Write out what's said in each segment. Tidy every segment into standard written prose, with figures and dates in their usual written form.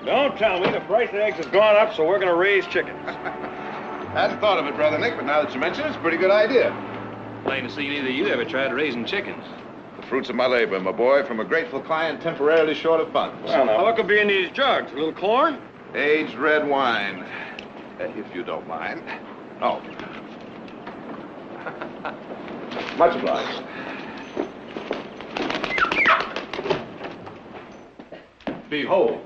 Don't tell me the price of eggs has gone up, so we're going to raise chickens. Hadn't thought of it, Brother Nick, but now that you mention it, it's a pretty good idea. Plain to see neither you ever tried raising chickens. The fruits of my labor, my boy, from a grateful client temporarily short of funds. Well, now, what could be in these jugs? A little corn? Aged red wine, if you don't mind. Oh. Much obliged. Behold.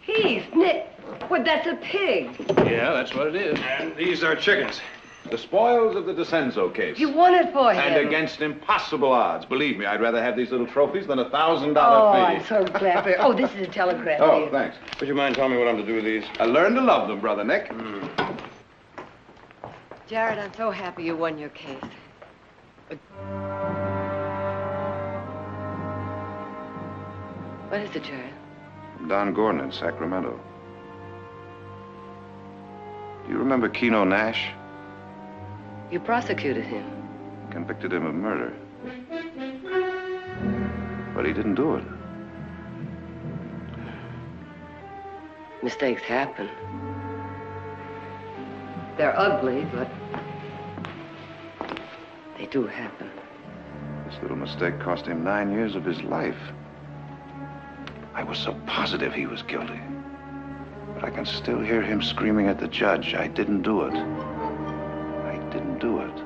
He's Nick. Well, that's a pig. Yeah, that's what it is. And these are chickens. The spoils of the DeCenzo case. You won it for him. And against impossible odds. Believe me, I'd rather have these little trophies than $1,000 Oh, fee. I'm so glad for you. Oh, this is a telegram. Oh, dear. thanks. Would you mind telling me what I'm to do with these? I learned to love them, Brother Nick. Jared, I'm so happy you won your case. What is it, Jared? From Don Gordon in Sacramento. Do you remember Keno Nash? You prosecuted him. Convicted him of murder. But he didn't do it. Mistakes happen. They're ugly, but they do happen. This little mistake cost him 9 years of his life. I was so positive he was guilty. But I can still hear him screaming at the judge, I didn't do it. I didn't do it.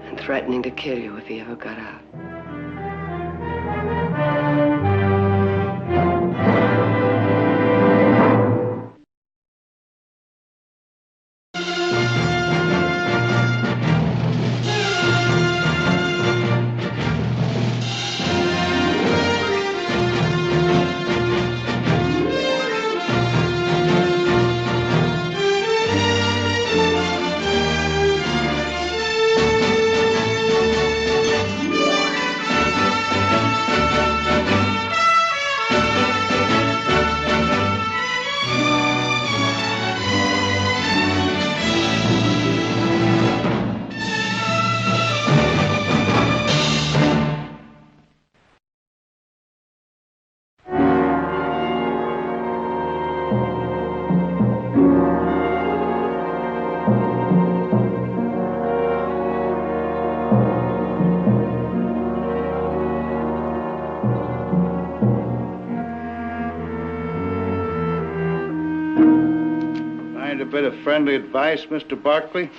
And threatening to kill you if he ever got out. Friendly advice, Mr. Barkley?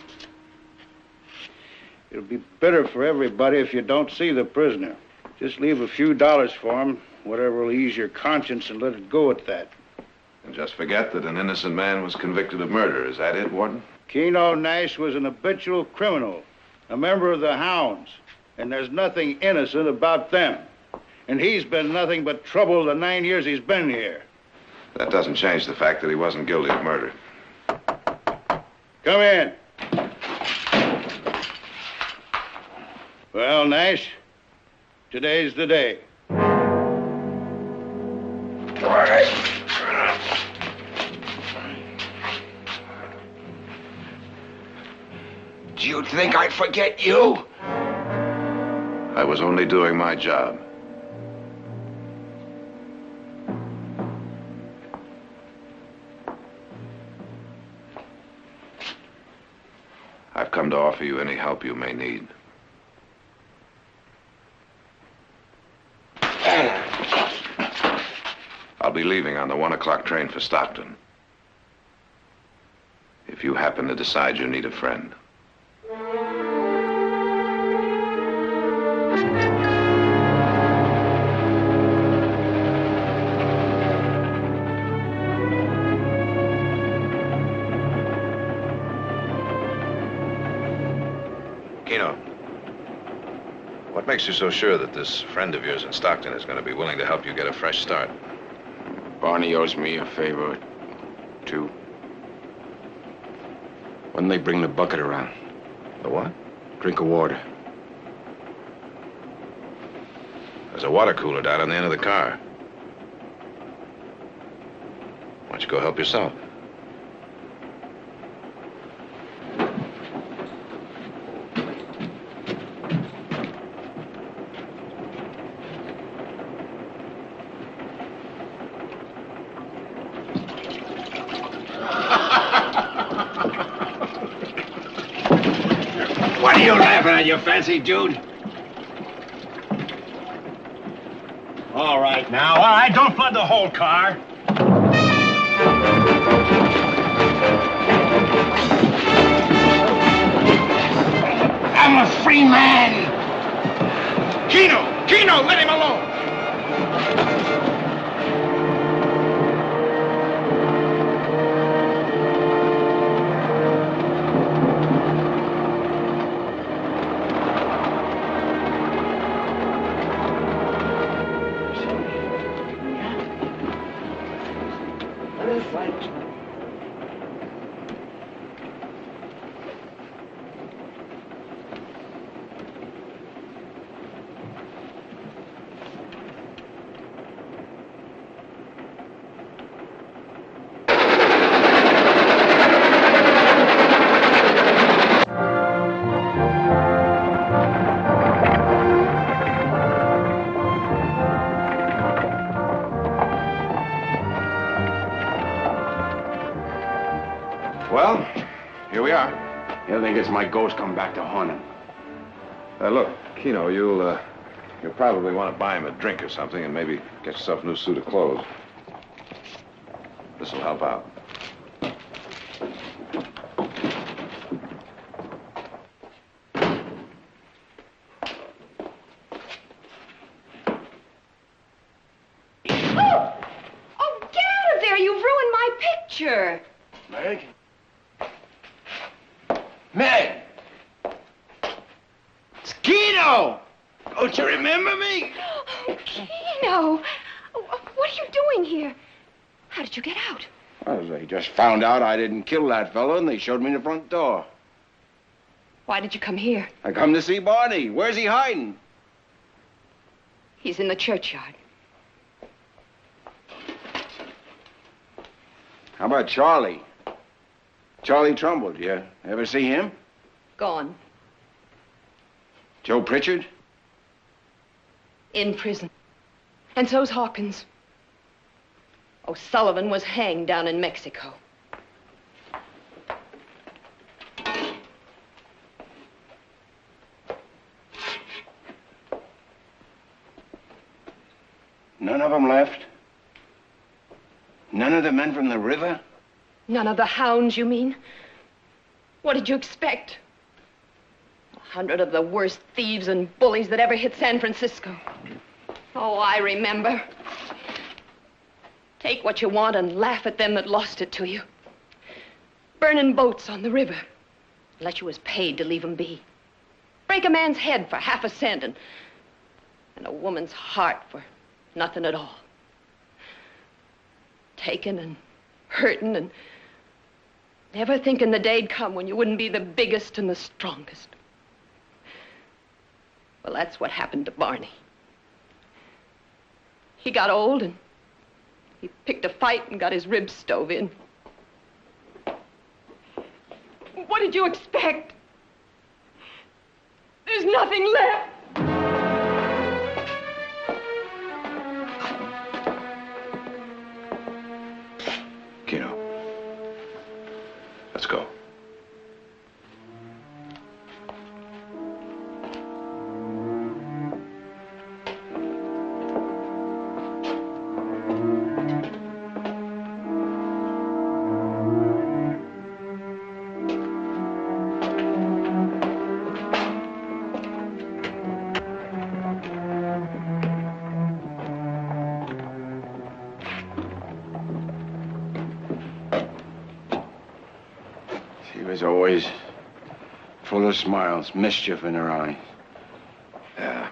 It'll be bitter for everybody if you don't see the prisoner. Just leave a few dollars for him, whatever will ease your conscience, and let it go at that. And just forget that an innocent man was convicted of murder. Is that it, Warden? Keno Nash was an habitual criminal, a member of the Hounds, and there's nothing innocent about them. And he's been nothing but trouble the 9 years he's been here. That doesn't change the fact that he wasn't guilty of murder. Come in. Well, Nash, today's the day. Do you think I'd forget you? I was only doing my job. I've come to offer you any help you may need. I'll be leaving on the 1 o'clock train for Stockton. If you happen to decide you need a friend. Keno, what makes you so sure that this friend of yours in Stockton is going to be willing to help you get a fresh start? Barney owes me a favor, too. When they bring the bucket around. The what? Drink of water. There's a water cooler down on the end of the car. Why don't you go help yourself? on your fancy, Jude? All right, now. All right, don't flood the whole car. I'm a free man. Keno, let him alone. Well, here we are. He'll think it's my ghost come back to haunt him. Look, Keno, you'll probably want to buy him a drink or something and maybe get yourself a new suit of clothes. This'll help out. Oh, get out of there! You've ruined my picture. Meg? Meg! It's Keno! Don't you remember me? Oh, Keno! What are you doing here? How did you get out? Well, they just found out I didn't kill that fellow, and they showed me the front door. Why did you come here? I come to see Barney. Where's he hiding? He's in the churchyard. How about Charlie? Charlie Trumbull, you ever see him? Gone. Joe Pritchard? In prison. And so's Hawkins. O'Sullivan was hanged down in Mexico. None of them left? None of the men from the river? None of the hounds, you mean? What did you expect? 100 of the worst thieves and bullies that ever hit San Francisco. Oh, I remember. Take what you want and laugh at them that lost it to you. Burning boats on the river, unless you was paid to leave 'em be. Break a man's head for half a cent and a woman's heart for nothing at all. Taking and hurting and never thinking the day'd come when you wouldn't be the biggest and the strongest. Well, that's what happened to Barney. He got old and he picked a fight and got his ribs stove in. What did you expect? There's nothing left. Keno, let's go. She was always full of smiles, mischief in her eyes. Yeah.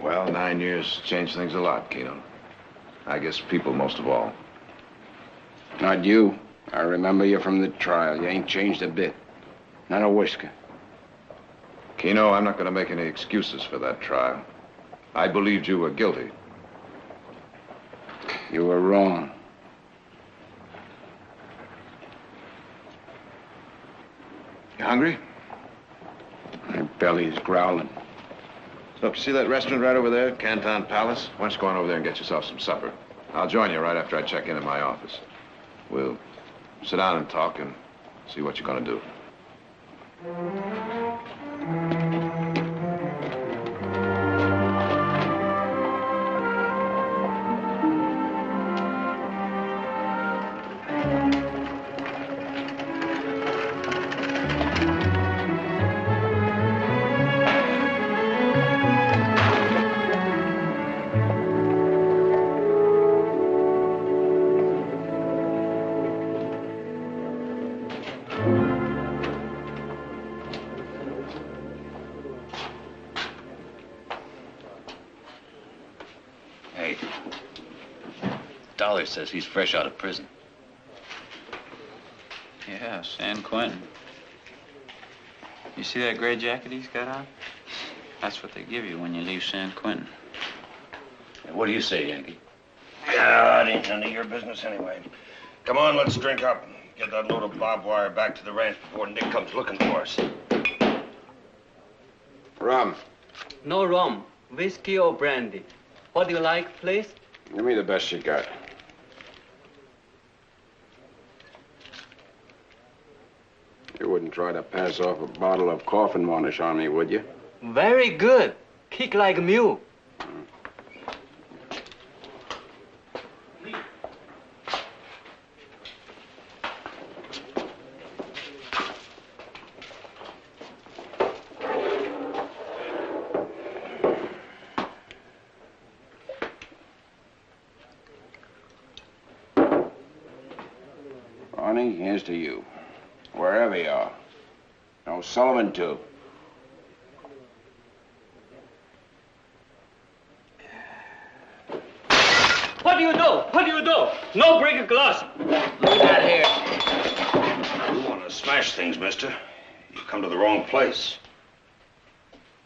Well, 9 years changed things a lot, Keno. I guess people most of all. Not you. I remember you from the trial. You ain't changed a bit. Not a whisker. Keno, I'm not going to make any excuses for that trial. I believed you were guilty. You were wrong. You hungry? My belly's growling. Look, you see that restaurant right over there, Canton Palace? Why don't you go on over there and get yourself some supper? I'll join you right after I check in at my office. We'll sit down and talk and see what you're going to do. Dollar says he's fresh out of prison. Yeah, San Quentin. You see that gray jacket he's got on? That's what they give you when you leave San Quentin. What do you say, Yankee? Yeah, it ain't none of your business anyway. Come on, let's drink up. Get that load of barbed wire back to the ranch before Nick comes looking for us. Rum. No rum. Whiskey or brandy. What do you like, please? Give me the best you got. You wouldn't try to pass off a bottle of coffin varnish on me, would you? Very good. Kick like a mule. Ronnie, here's to you. Wherever you are. No, Sullivan, too. What do you do? What do you do? No break a glass. Look at here. You want to smash things, mister. You come to the wrong place.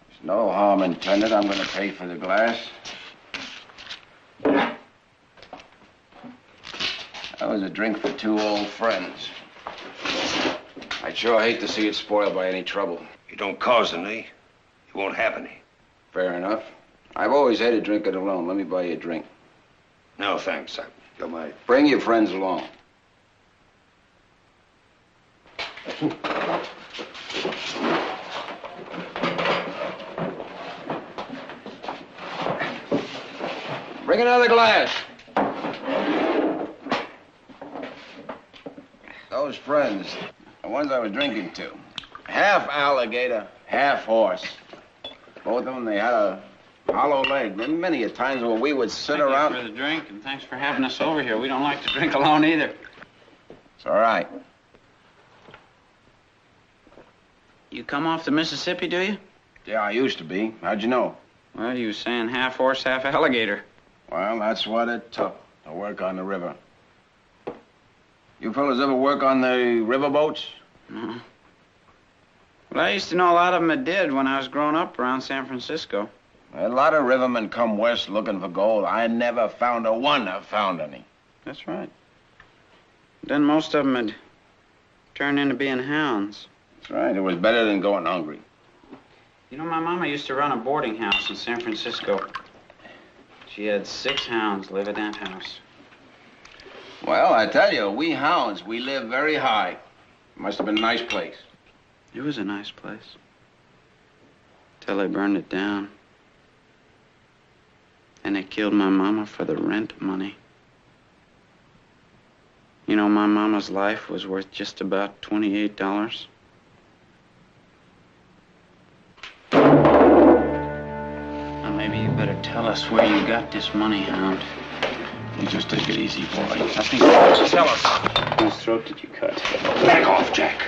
There's no harm intended. I'm going to pay for the glass. That was a drink for two old friends. I'd sure hate to see it spoiled by any trouble. You don't cause any. You won't have any. Fair enough. I've always had to drink it alone. Let me buy you a drink. No, thanks. You're my... Bring your friends along. Bring another glass. Those friends, the ones I was drinking to, half alligator, half horse. Both of them, they had a hollow leg. Many a times when we would sit around... Thank you for the drink, and thanks for having us over here. We don't like to drink alone either. It's all right. You come off the Mississippi, do you? Yeah, I used to be. How'd you know? Well, you was saying half horse, half alligator. Well, that's what it took to work on the river. You fellas ever work on the river boats? No. Well, I used to know a lot of them that did when I was growing up around San Francisco. A lot of rivermen come west looking for gold. I never found a one that found any. That's right. Then most of them had turned into being hounds. That's right. It was better than going hungry. You know, my mama used to run a boarding house in San Francisco. She had 6 hounds live in that house. Well, I tell you, we hounds, we live very high. Must have been a nice place. It was a nice place. Till they burned it down. And they killed my mama for the rent money. You know, my mama's life was worth just about $28. Now, maybe you better tell us where you got this money, Hound. You just take it easy, boy. I think... Tell us. Whose throat did you cut? Back off, Jack.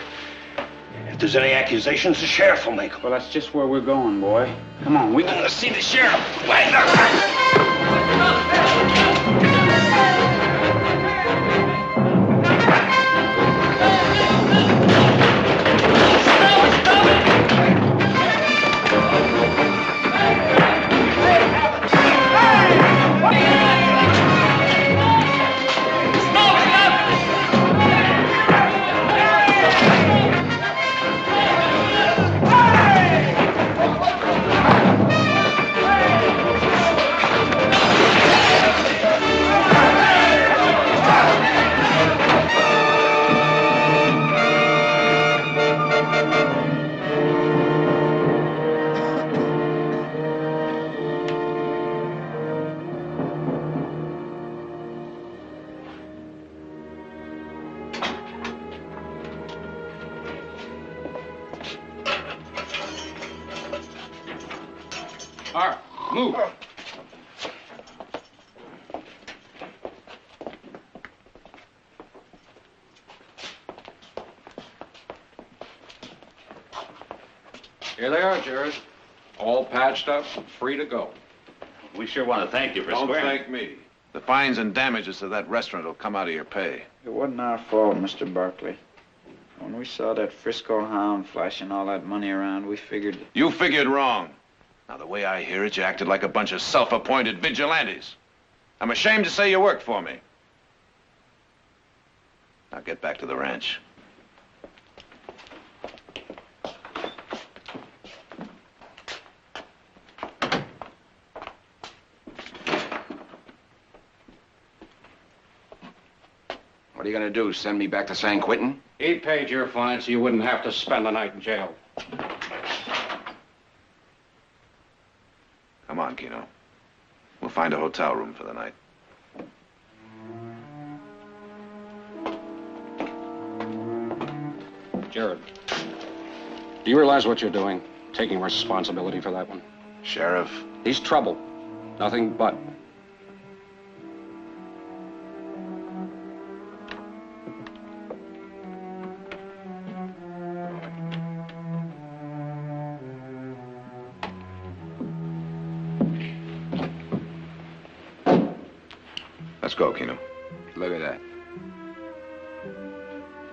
If there's any accusations, the sheriff will make them. Well, that's just where we're going, boy. Come on, we I'm can... gonna see the sheriff. Wait, All right, move. Here they are, Jared. All patched up and free to go. We sure want to thank you for Don't squaring. thank me. The fines and damages to that restaurant will come out of your pay. It wasn't our fault, Mr. Barkley. When we saw that Frisco hound flashing all that money around, we figured... You figured wrong. Now, the way I hear it, you acted like a bunch of self-appointed vigilantes. I'm ashamed to say you worked for me. Now get back to the ranch. What are you gonna do, send me back to San Quentin? He paid your fine so you wouldn't have to spend the night in jail. Come on, Keno. We'll find a hotel room for the night. Jared, do you realize what you're doing? Taking responsibility for that one? Sheriff? He's trouble. Nothing but. Let's go, Keno. Look at that.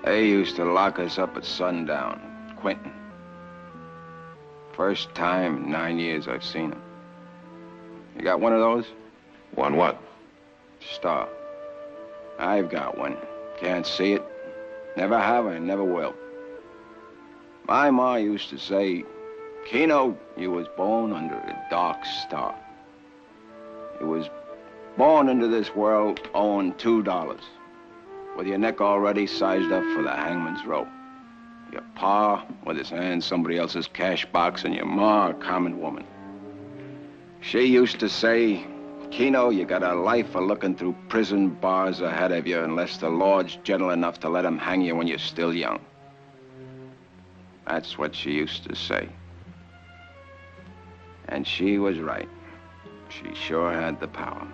They used to lock us up at sundown, Quentin. First time in 9 years I've seen them. You got one of those? One what? Star. I've got one. Can't see it. Never have and never will. My ma used to say, Keno, you was born under a dark star. You was born into this world owing $2, with your neck already sized up for the hangman's rope. Your pa with his hand somebody else's cash box, and your ma a common woman. She used to say, Keno, you got a life of looking through prison bars ahead of you unless the Lord's gentle enough to let him hang you when you're still young. That's what she used to say. And she was right. She sure had the power.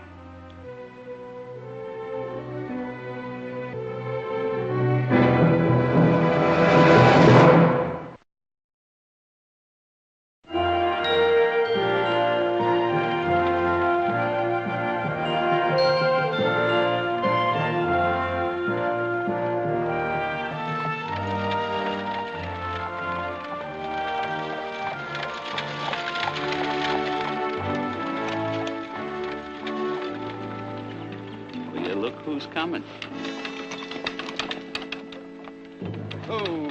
Look who's coming. Oh.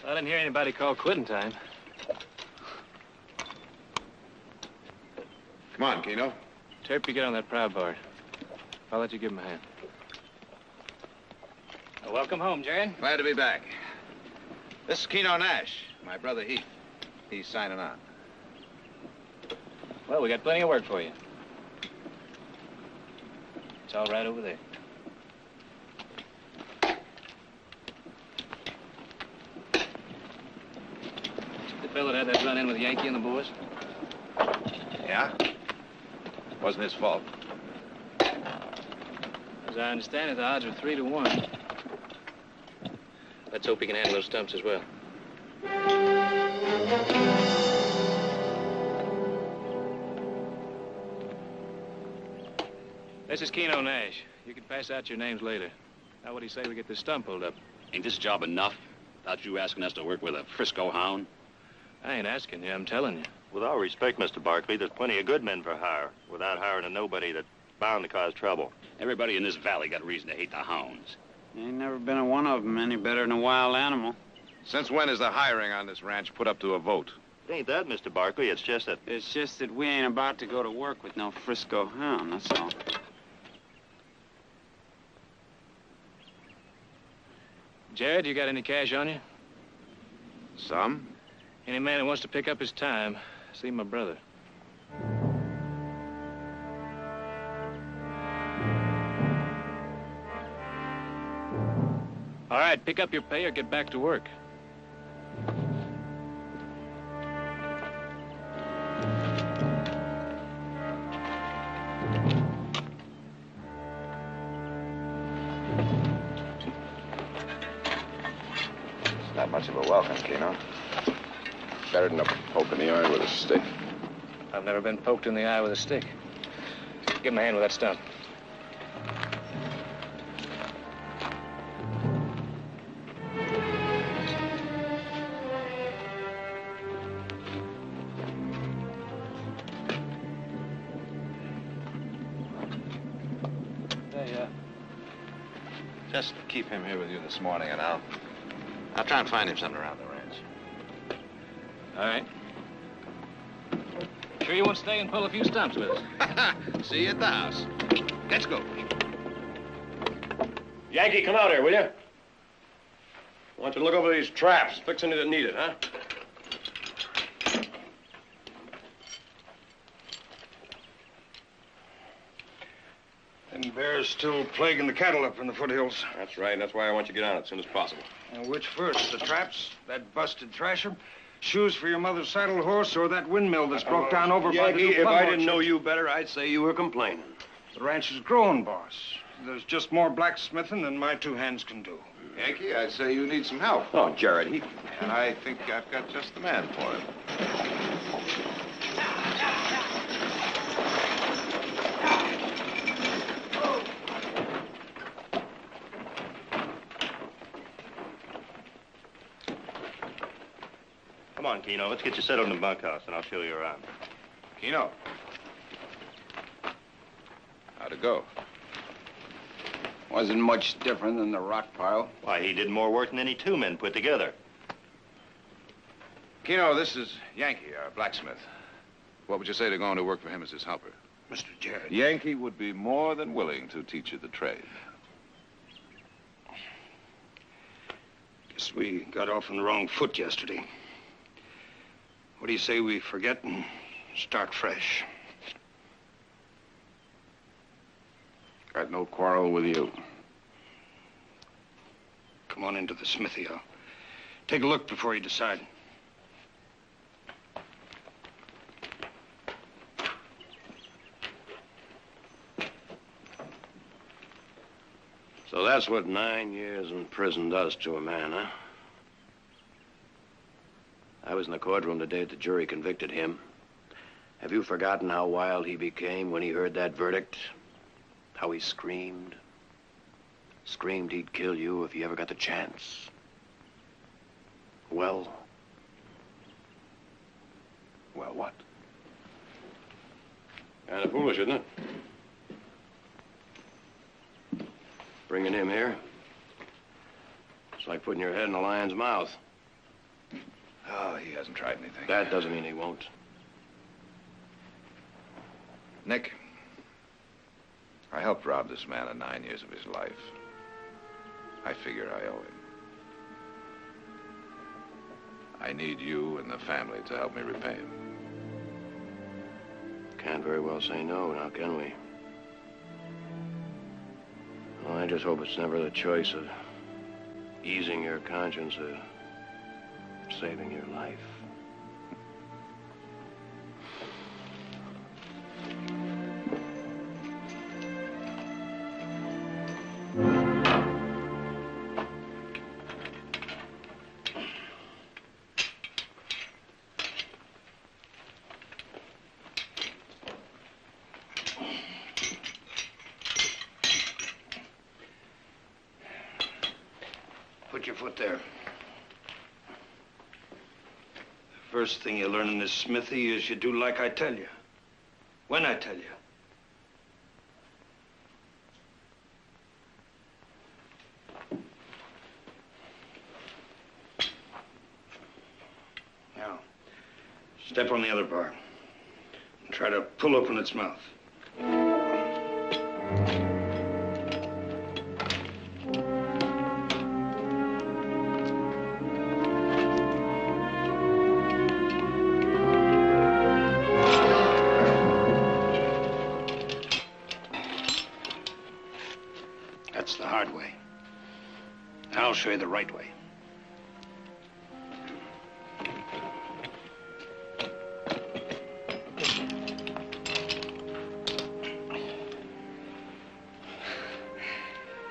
I didn't hear anybody call quitting time. Come on, Keno. Terp, you get on that prow bar. I'll let you give him a hand. Well, welcome home, Jared. Glad to be back. This is Keno Nash, my brother Heath. He's signing on. Well, we got plenty of work for you. It's all right over there. The fellow that had that run-in with Yankee and the boys? Yeah? Wasn't his fault. As I understand it, the odds are 3 to 1. Let's hope he can handle those stumps as well. This is Keno Nash. You can pass out your names later. Now, what do you say we get this stump pulled up? Ain't this job enough without you asking us to work with a Frisco hound? I ain't asking you, I'm telling you. With all respect, Mr. Barkley, there's plenty of good men for hire without hiring a nobody that's bound to cause trouble. Everybody in this valley got a reason to hate the hounds. Ain't never been a one of them any better than a wild animal. Since when is the hiring on this ranch put up to a vote? It ain't that, Mr. Barkley. It's just that... It's just that we ain't about to go to work with no Frisco hound, that's all. Jared, you got any cash on you? Some. Any man who wants to pick up his time, see my brother. All right, pick up your pay or get back to work. Not much of a welcome, Keno. Better than a poke in the eye with a stick. I've never been poked in the eye with a stick. Give him a hand with that stump. Just keep him here with you this morning, and I'll try and find him something around the ranch. All right. Sure you won't stay and pull a few stumps with us? See you at the house. Let's go. Yankee, come out here, will you? I want you to look over these traps. Fix any that need it, huh? Them bears still plaguing the cattle up in the foothills. That's right. That's why I want you to get on it as soon as possible. And which first? The traps, that busted thrasher, shoes for your mother's saddle horse, or that windmill that's broke down over by the Yankee, new if plum I didn't orchard? know you better, I'd say you were complaining. The ranch is growing, boss. There's just more blacksmithing than my two hands can do. Yankee, I'd say you need some help. Oh, Jared, he... And I think I've got just the man for it. Come on, Keno. Let's get you settled in the bunkhouse, and I'll show you around. Keno. How'd it go? Wasn't much different than the rock pile. Why, he did more work than any two men put together. Keno, this is Yankee, our blacksmith. What would you say to going to work for him as his helper? Mr. Jared. Yankee would be more than willing to teach you the trade. Guess we got off on the wrong foot yesterday. What do you say we forget and start fresh? Got no quarrel with you. Come on into the smithy. I'll take a look before you decide. So that's what 9 years in prison does to a man, huh? I was in the courtroom the day the jury convicted him. Have you forgotten how wild he became when he heard that verdict? How he screamed? Screamed he'd kill you if he ever got the chance. Well, what? Kind of foolish, isn't it? Bringing him here. It's like putting your head in a lion's mouth. Oh, he hasn't tried anything. That doesn't mean he won't. Nick, I helped rob this man of 9 years of his life. I figure I owe him. I need you and the family to help me repay him. Can't very well say no, now can we? Well, I just hope it's never the choice of easing your conscience or saving your life. Put your foot there. First thing you learn in this smithy is you do like I tell you. When I tell you. Now, step on the other bar and try to pull open its mouth. That's the hard way. I'll show you the right way.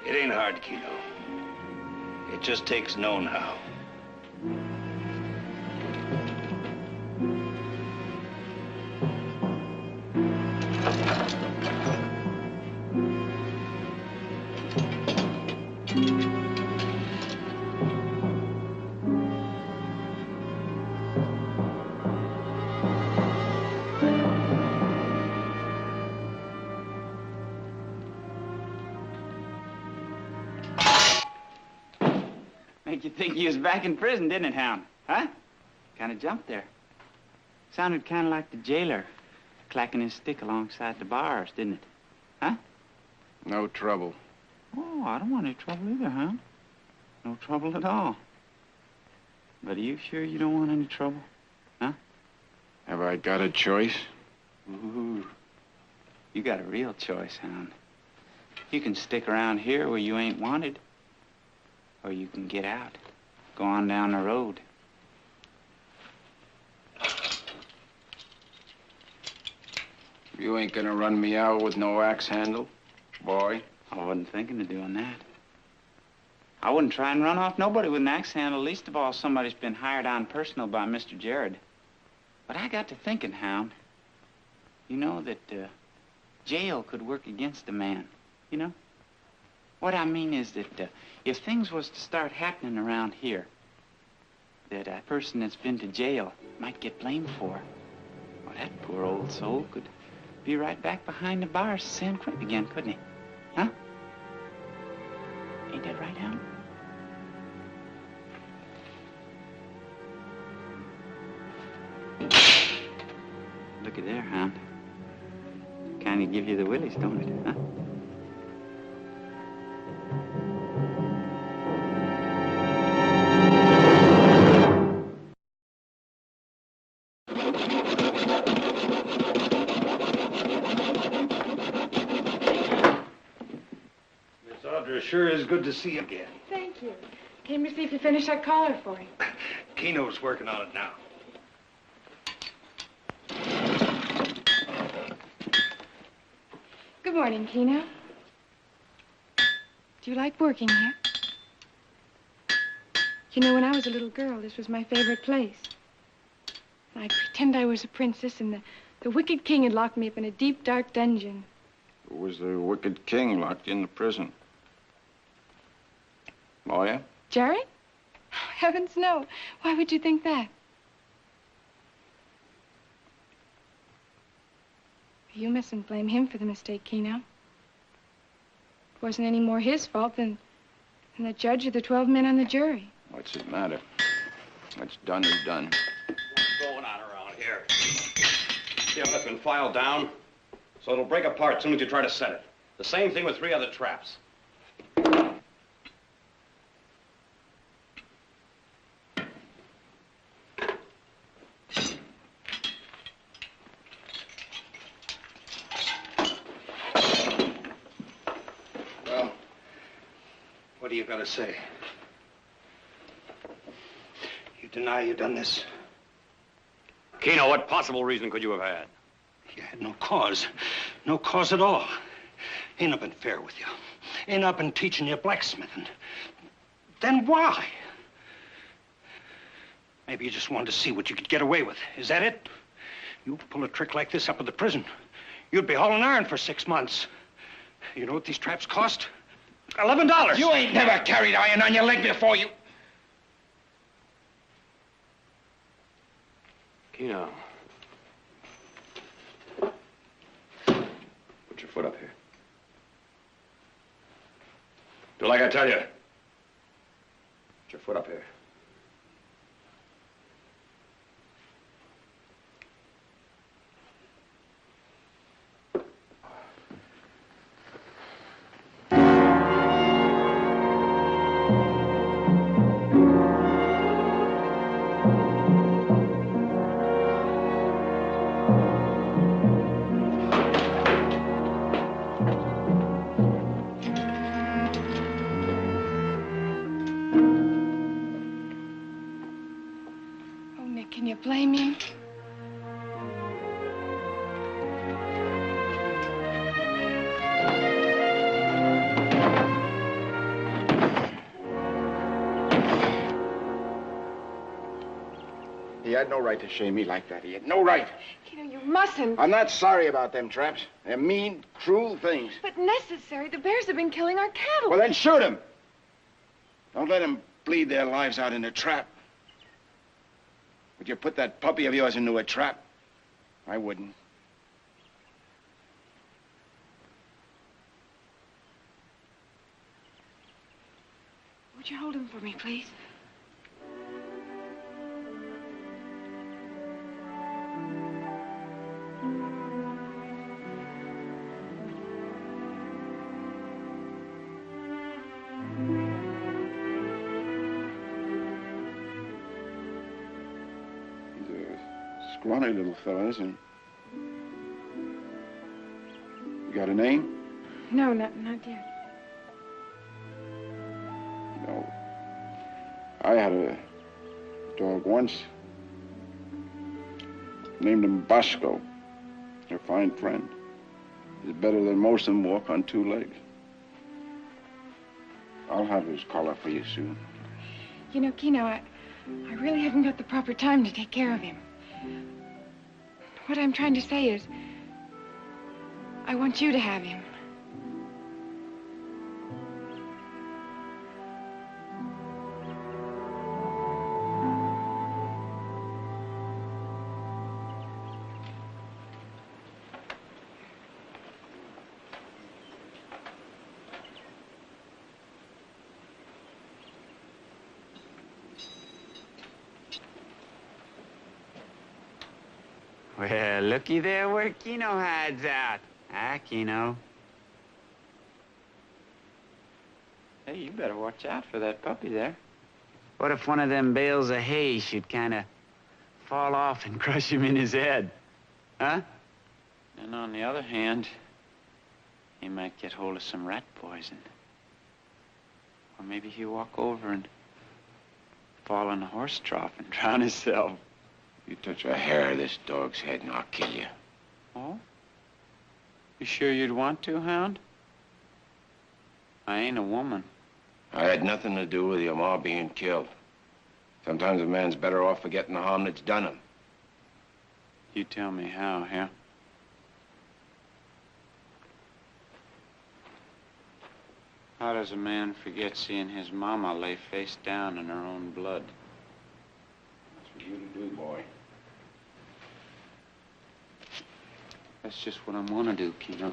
It ain't hard, Keno. It just takes knowing how. Made you think you was back in prison, didn't it, Hound? Huh? Kind of jumped there. Sounded kind of like the jailer clacking his stick alongside the bars, didn't it? Huh? No trouble. Oh, I don't want any trouble either, huh? No trouble at all. But are you sure you don't want any trouble? Huh? Have I got a choice? Ooh. You got a real choice, Hound. You can stick around here where you ain't wanted. Or you can get out. Go on down the road. You ain't gonna run me out with no axe handle, boy? I wasn't thinking of doing that. I wouldn't try and run off nobody with an axe handle, least of all somebody's been hired on personal by Mr. Jared. But I got to thinking, Hound. You know that jail could work against a man, you know? What I mean is that if things was to start happening around here that a person that's been to jail might get blamed for, well, that poor old soul could be right back behind the bars San Quentin again, couldn't he? Huh? Ain't that right, Hound? Look at there, Hound. Kind of give you the willies, don't it, huh? Sure is good to see you again. Thank you. Came to see if you finished that collar for him. Keno's working on it now. Good morning, Keno. Do you like working here? You know, when I was a little girl, this was my favorite place. I'd pretend I was a princess, and the wicked king had locked me up in a deep, dark dungeon. Who was the wicked king locked in the prison? Moya? Jerry? Heavens, no. Why would you think that? You mustn't blame him for the mistake, Keno. It wasn't any more his fault than the judge or the 12 men on the jury. What's it matter? What's done is done. What's going on around here? See how it's been filed down? So it'll break apart as soon as you try to set it. The same thing with 3 other traps. What do you got to say? You deny you done this? Keno, what possible reason could you have had? You had no cause. No cause at all. Ain't I been fair with you? Ain't I been teaching you blacksmithing? Then why? Maybe you just wanted to see what you could get away with. Is that it? You pull a trick like this up at the prison, you'd be hauling iron for 6 months. You know what these traps cost? $11. You ain't never carried iron on your leg before, you... Keno. Put your foot up here. Do like I tell you. Put your foot up here. had no right to shame me like that. He had no right. Keno, you mustn't. I'm not sorry about them traps. They're mean, cruel things. But necessary. The bears have been killing our cattle. Well, then shoot them. Don't let them bleed their lives out in a trap. Would you put that puppy of yours into a trap? I wouldn't. Would you hold him for me, please? He's a scrawny little fellow, isn't he? You got a name? No, not yet. No. I had a dog once. Named him Bosco. A fine friend. He's better than most of them walk on two legs. I'll have his collar for you soon. You know, Keno, I really haven't got the proper time to take care of him. What I'm trying to say is, I want you to have him. Well, looky there where Keno hides out. Ah, Keno. Hey, you better watch out for that puppy there. What if one of them bales of hay should kind of fall off and crush him in his head? Huh? And on the other hand, he might get hold of some rat poison. Or maybe he'll walk over and fall in a horse trough and drown himself. You touch a hair of this dog's head and I'll kill you. Oh? You sure you'd want to, Hound? I ain't a woman. I had nothing to do with your ma being killed. Sometimes a man's better off forgetting the harm that's done him. You tell me how, yeah? How does a man forget seeing his mama lay face down in her own blood? That's for you to do, boy. That's just what I'm gonna do, Keno.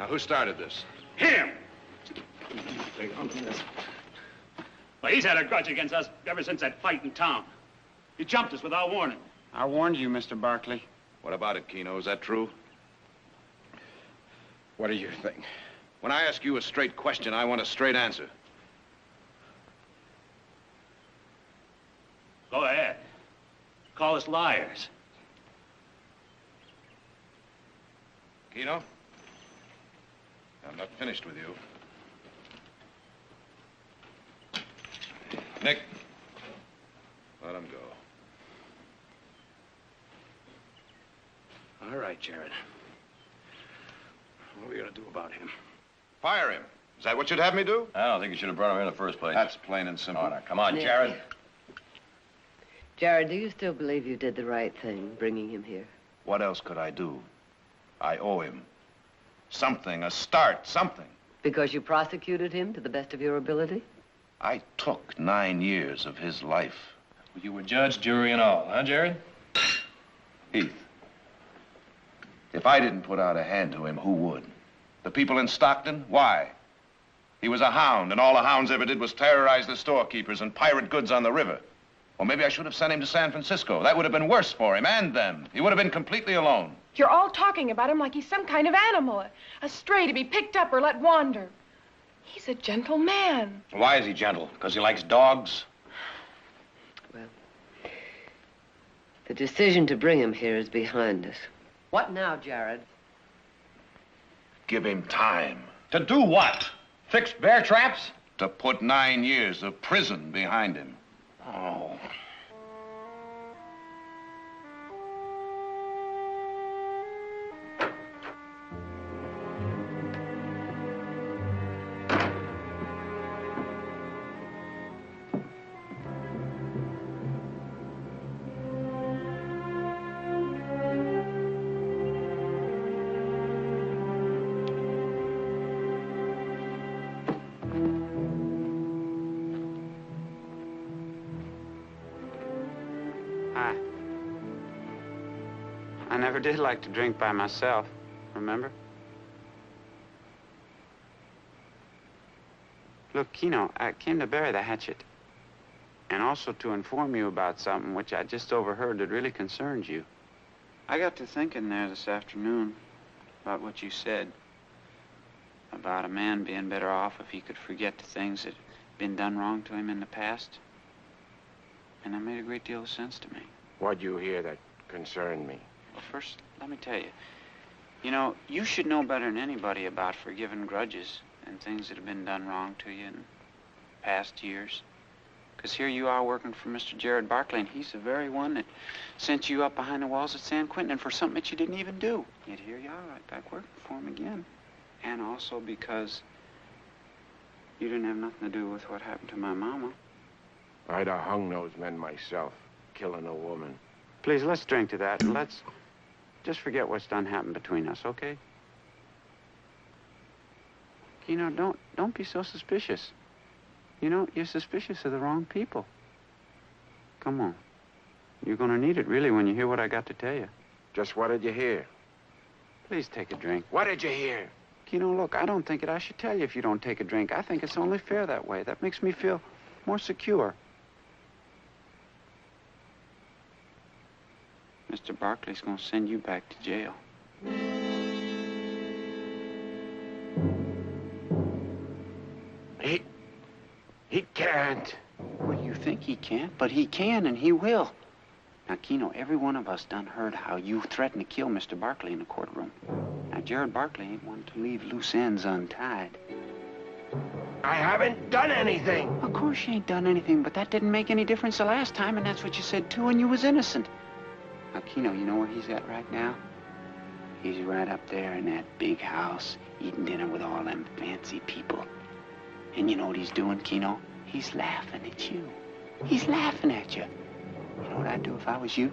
Who started this? Him! Well, he's had a grudge against us ever since that fight in town. He jumped us without warning. I warned you, Mr. Barkley. What about it, Keno? Is that true? What do you think? When I ask you a straight question, I want a straight answer. Go ahead. Call us liars. Keno? I'm not finished with you. Nick, let him go. All right, Jared. What are we going to do about him? Fire him. Is that what you'd have me do? I don't think you should have brought him here in the first place. That's plain and simple. Oh, now, come on, Jared. Jared, do you still believe you did the right thing, bringing him here? What else could I do? I owe him. Something, a start, something. Because you prosecuted him to the best of your ability? I took 9 years of his life. You were judge, jury, and all, huh, Jared? Heath, if I didn't put out a hand to him, who would? The people in Stockton? Why? He was a hound, and all the hounds ever did was terrorize the storekeepers and pirate goods on the river. Or maybe I should have sent him to San Francisco. That would have been worse for him and them. He would have been completely alone. You're all talking about him like he's some kind of animal, a stray to be picked up or let wander. He's a gentle man. Why is he gentle? Because he likes dogs? Well, the decision to bring him here is behind us. What now, Jared? Give him time. To do what? Fix bear traps? To put 9 years of prison behind him. Oh. I never did like to drink by myself, remember? Look, Keno, I came to bury the hatchet. And also to inform you about something which I just overheard that really concerns you. I got to thinking there this afternoon about what you said. About a man being better off if he could forget the things that had been done wrong to him in the past. And that made a great deal of sense to me. What'd you hear that concerned me? Well, first, let me tell you. You know, you should know better than anybody about forgiving grudges and things that have been done wrong to you in past years. Because here you are working for Mr. Jared Barkley, and he's the very one that sent you up behind the walls at San Quentin and for something that you didn't even do. Yet here you are right back working for him again. And also because you didn't have nothing to do with what happened to my mama. I'd have hung those men myself, killing a woman. Please, let's drink to that, and let's just forget what's done happened between us, okay? You know, don't be so suspicious. You know, you're suspicious of the wrong people. Come on. You're gonna need it, really, when you hear what I got to tell you. Just what did you hear? Please take a drink. What did you hear? Keno, look, I don't think I should tell you if you don't take a drink. I think it's only fair that way. That makes me feel more secure. Mr. Barkley's gonna send you back to jail. He can't. Well, you think he can't, but he can, and he will. Now, Keno, every one of us done heard how you threatened to kill Mr. Barkley in the courtroom. Now, Jared Barkley ain't one to leave loose ends untied. I haven't done anything. Of course you ain't done anything, but that didn't make any difference the last time, and that's what you said, too, and you was innocent. Now, Keno, you know where he's at right now? He's right up there in that big house, eating dinner with all them fancy people. And you know what he's doing, Keno? He's laughing at you. He's laughing at you. You know what I'd do if I was you?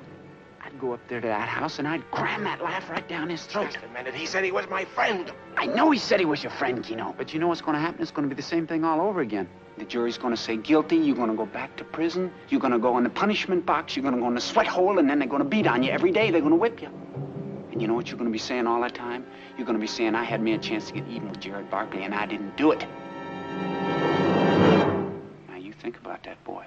I'd go up there to that house and I'd cram that laugh right down his throat. Just a minute, he said he was my friend. I know he said he was your friend, Keno. But you know what's going to happen? It's going to be the same thing all over again. The jury's going to say guilty. You're going to go back to prison. You're going to go in the punishment box. You're going to go in the sweat hole, and then they're going to beat on you every day. They're going to whip you. And you know what you're going to be saying all that time? You're going to be saying, I had me a chance to get even with Jared Barkley, and I didn't do it. Now, you think about that, boy.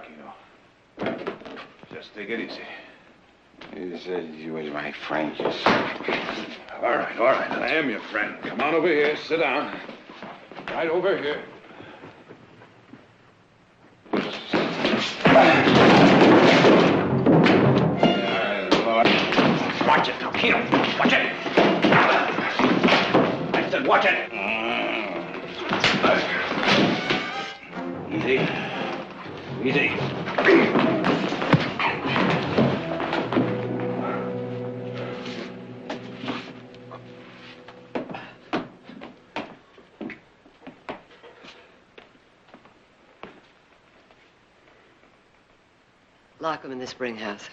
right, Keno. Just take it easy. You said you was my friend. All right, all right. I am your friend. Come on over here. Sit down. Right over here. Watch it now, Keno. Watch it. I said watch it. Easy. Easy. Lock him in the spring house.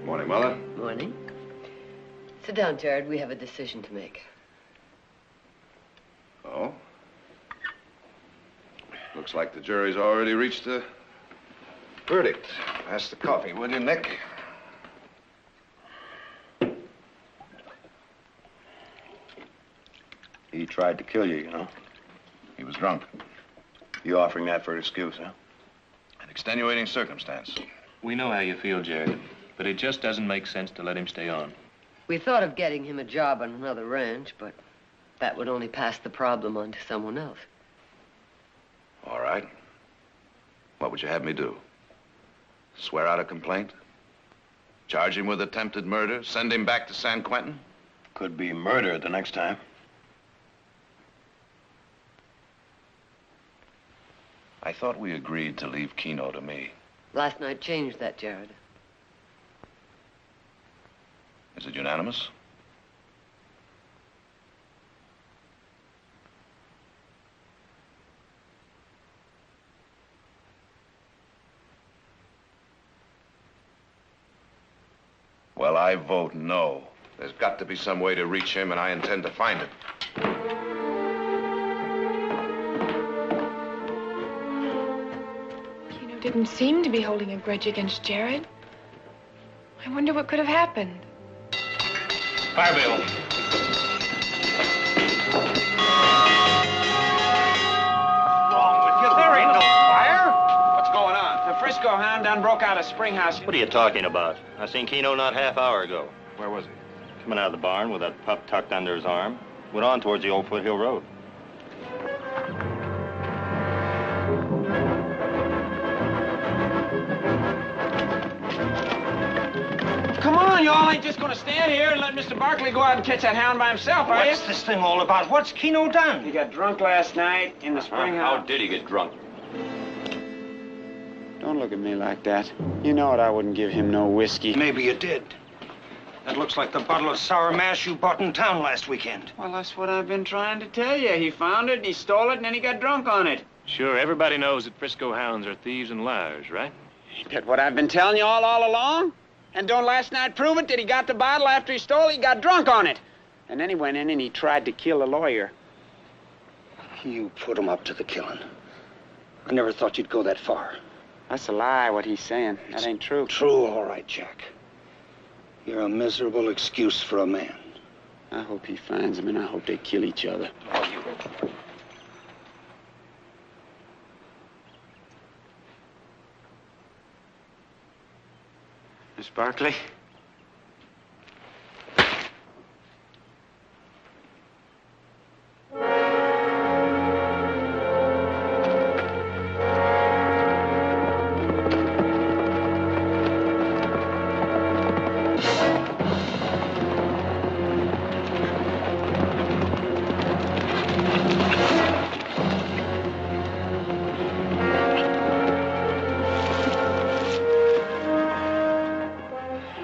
Morning, Mother. Morning. Sit down, Jared. We have a decision to make. Oh? Looks like the jury's already reached a verdict. Pass the coffee, will you, Nick? He tried to kill you, you know. He was drunk. You offering that for an excuse, huh? An extenuating circumstance. We know how you feel, Jared, but it just doesn't make sense to let him stay on. We thought of getting him a job on another ranch, but that would only pass the problem on to someone else. All right. What would you have me do? Swear out a complaint? Charge him with attempted murder? Send him back to San Quentin? Could be murder the next time. I thought we agreed to leave Keno to me. Last night changed that, Jared. Is it unanimous? Well, I vote no. There's got to be some way to reach him, and I intend to find it. Keno didn't seem to be holding a grudge against Jared. I wonder what could have happened. Fire Bill. Wrong with you? There ain't no fire. What's going on? The Frisco hound done broke out of spring house. What are you talking about? I seen Keno not half hour ago. Where was he? Coming out of the barn with that pup tucked under his arm. Went on towards the old Foothill Road. Come on, y'all ain't just gonna stand here and let Mr. Barkley go out and catch that hound by himself, are you? What's this thing all about? What's Keno done? He got drunk last night in the spring house. How did he get drunk? Don't look at me like that. You know it, I wouldn't give him no whiskey. Maybe you did. That looks like the bottle of sour mash you bought in town last weekend. Well, that's what I've been trying to tell you. He found it, and he stole it, and then he got drunk on it. Sure, everybody knows that Frisco hounds are thieves and liars, right? Ain't that what I've been telling you all along? And don't last night prove it that he got the bottle after he stole it, he got drunk on it. And then he went in and he tried to kill a lawyer. You put him up to the killing. I never thought you'd go that far. That's a lie, what he's saying. That ain't true. True, all right, Jack. You're a miserable excuse for a man. I hope he finds him, and I hope they kill each other. Miss Barkley?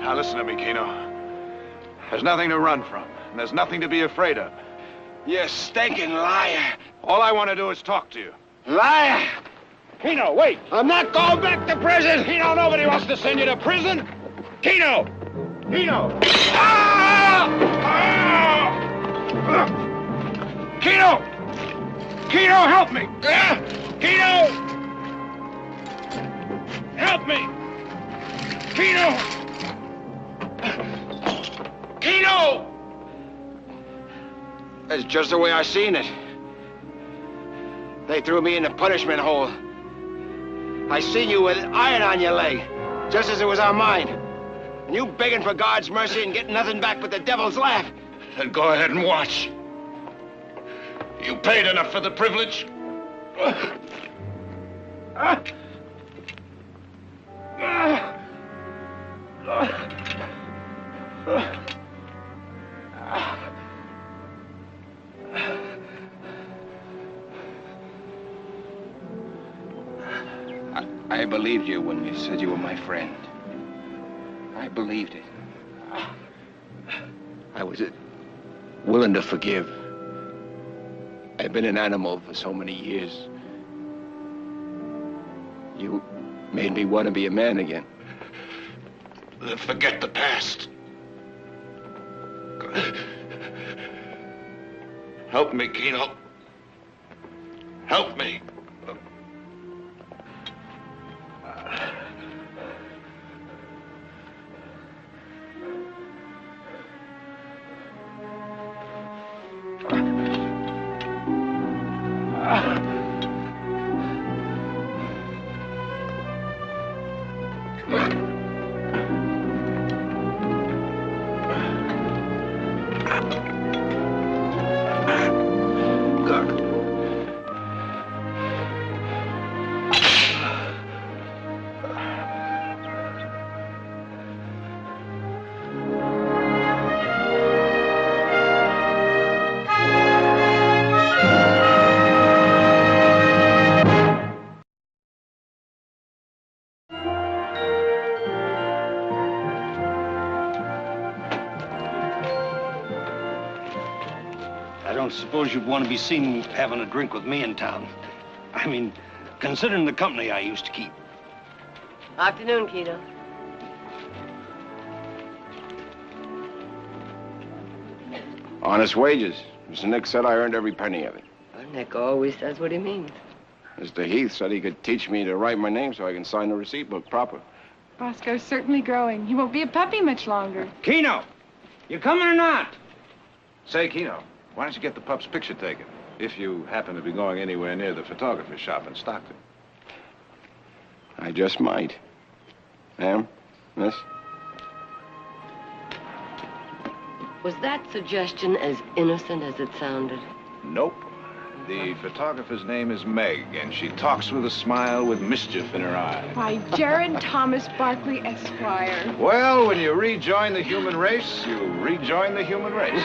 Now listen to me, Keno. There's nothing to run from, and there's nothing to be afraid of. You stinking liar. All I want to do is talk to you. Liar! Keno, wait! I'm not going back to prison! Keno, nobody wants to send you to prison! Keno! Keno! Keno! Keno, help me! Keno! Help me! Keno! Keno! That's just the way I seen it. They threw me in the punishment hole. I seen you with iron on your leg, just as it was on mine. And you begging for God's mercy and getting nothing back but the devil's laugh. Then go ahead and watch. You paid enough for the privilege. I believed you when you said you were my friend. I believed it. I was willing to forgive. I've been an animal for so many years. You made me want to be a man again. Then forget the past. Help me, Keno. Help me. I don't suppose you'd want to be seen having a drink with me in town. I mean, considering the company I used to keep. Afternoon, Keno. Honest wages. Mr. Nick said I earned every penny of it. Well, Nick always says what he means. Mr. Heath said he could teach me to write my name so I can sign the receipt book proper. Bosco's certainly growing. He won't be a puppy much longer. Keno, you coming or not? Say, Keno, why don't you get the pup's picture taken? If you happen to be going anywhere near the photographer's shop in Stockton. I just might. Ma'am? Miss? Was that suggestion as innocent as it sounded? Nope. The photographer's name is Meg, and she talks with a smile with mischief in her eye. Why, Jared Thomas Barkley, Esquire. Well, when you rejoin the human race, you rejoin the human race.